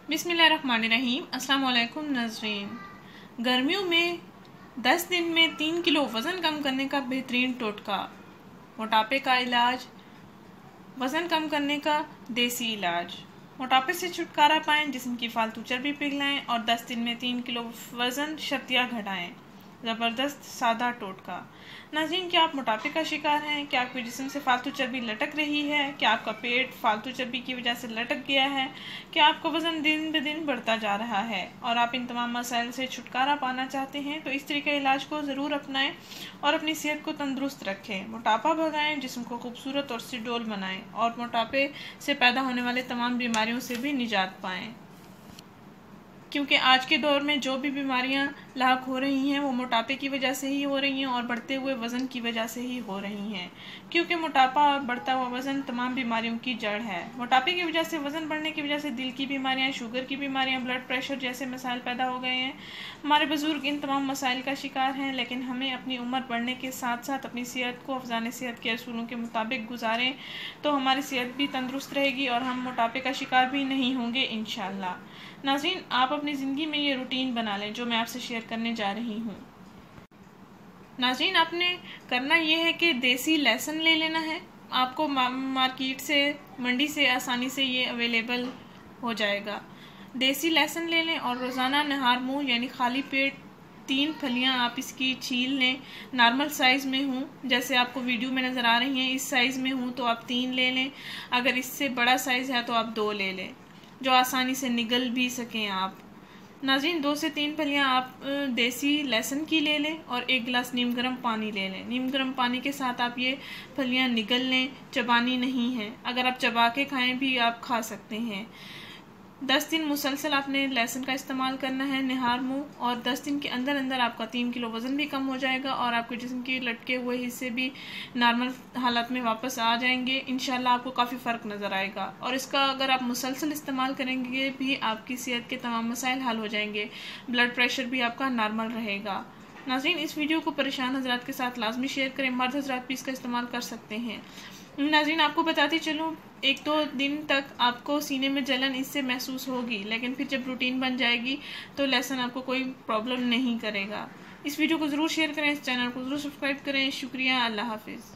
बिस्मिल्लाहिर्रहमानिर्रहीम। अस्सलाम वालेकुम नाज़रीन। गर्मियों में 10 दिन में 3 किलो वज़न कम करने का बेहतरीन टोटका, मोटापे का इलाज, वज़न कम करने का देसी इलाज। मोटापे से छुटकारा पाएं, जिस्म की फालतू चर्बी पिघलाएं और 10 दिन में 3 किलो वज़न शर्तिया घटाएं। ज़बरदस्त सादा टोटका। नाज़रीन, क्या आप मोटापे का शिकार हैं? क्या आपके जिस्म से फालतू चर्बी लटक रही है? क्या आपका पेट फालतू चर्बी की वजह से लटक गया है? क्या आपका वज़न दिन ब दिन बढ़ता जा रहा है और आप इन तमाम मसाइल से छुटकारा पाना चाहते हैं? तो इस तरीके इलाज को ज़रूर अपनाएं और अपनी सेहत को तंदुरुस्त रखें। मोटापा भगाएं, जिस्म को खूबसूरत और सुडौल बनाएं और मोटापे से पैदा होने वाले तमाम बीमारियों से भी निजात पाएं। क्योंकि आज के दौर में जो भी बीमारियां लाक हो रही हैं वो मोटापे की वजह से ही हो रही हैं और बढ़ते हुए वज़न की वजह से ही हो रही हैं। क्योंकि मोटापा और बढ़ता हुआ वज़न तमाम बीमारियों की जड़ है। मोटापे की वजह से, वज़न बढ़ने की वजह से दिल की बीमारियां, शुगर की बीमारियां, ब्लड प्रेशर जैसे मसाइल पैदा हो गए हैं। हमारे बुजुर्ग इन तमाम मसाइल का शिकार हैं, लेकिन हमें अपनी उम्र बढ़ने के साथ साथ अपनी सेहत को अफजान सेहत के असूलों के मुताबिक गुजारें तो हमारी सेहत भी तंदुरुस्त रहेगी और हम मोटापे का शिकार भी नहीं होंगे इंशाअल्लाह। नाज़रीन, आप अपनी ज़िंदगी में ये रूटीन बना लें जो मैं आपसे शेयर करने जा रही हूँ। नाज़रीन, आपने करना ये है कि देसी लहसुन ले लेना है। आपको मार्केट से, मंडी से आसानी से ये अवेलेबल हो जाएगा। देसी लहसुन ले लें और रोज़ाना नहार मुँह यानी खाली पेट 3 फलियाँ आप इसकी छील लें। नॉर्मल साइज़ में हूँ, जैसे आपको वीडियो में नज़र आ रही हैं, इस साइज़ में हूँ तो आप 3 ले लें। अगर इससे बड़ा साइज़ है तो आप 2 ले लें, जो आसानी से निगल भी सकें आप। नाज़रीन, 2 से 3 फलियाँ आप देसी लहसुन की ले लें और 1 गिलास नीम गर्म पानी ले लें। नीम गर्म पानी के साथ आप ये फलियाँ निगल लें, चबानी नहीं है। अगर आप चबा के खाएँ भी आप खा सकते हैं। 10 दिन मुसलसल आपने लहसुन का इस्तेमाल करना है निहार मुँह, और 10 दिन के अंदर अंदर आपका 3 किलो वज़न भी कम हो जाएगा और आपके जिस्म के लटके हुए हिस्से भी नॉर्मल हालत में वापस आ जाएंगे। इंशाल्लाह आपको काफ़ी फ़र्क नज़र आएगा और इसका अगर आप मुसलसल इस्तेमाल करेंगे भी आपकी सेहत के तमाम मसाइल हल हो जाएंगे। ब्लड प्रेशर भी आपका नॉर्मल रहेगा। नाज़रीन, इस वीडियो को परेशान हज़रात के साथ लाजमी शेयर करें। मर्द हज़रात भी इसका इस्तेमाल कर सकते हैं। नाज़रीन, आपको बताती चलूँ, 1-2 दिन तक आपको सीने में जलन इससे महसूस होगी, लेकिन फिर जब रूटीन बन जाएगी तो लहसुन आपको कोई प्रॉब्लम नहीं करेगा। इस वीडियो को ज़रूर शेयर करें, इस चैनल को ज़रूर सब्सक्राइब करें। शुक्रिया। अल्लाह हाफिज़।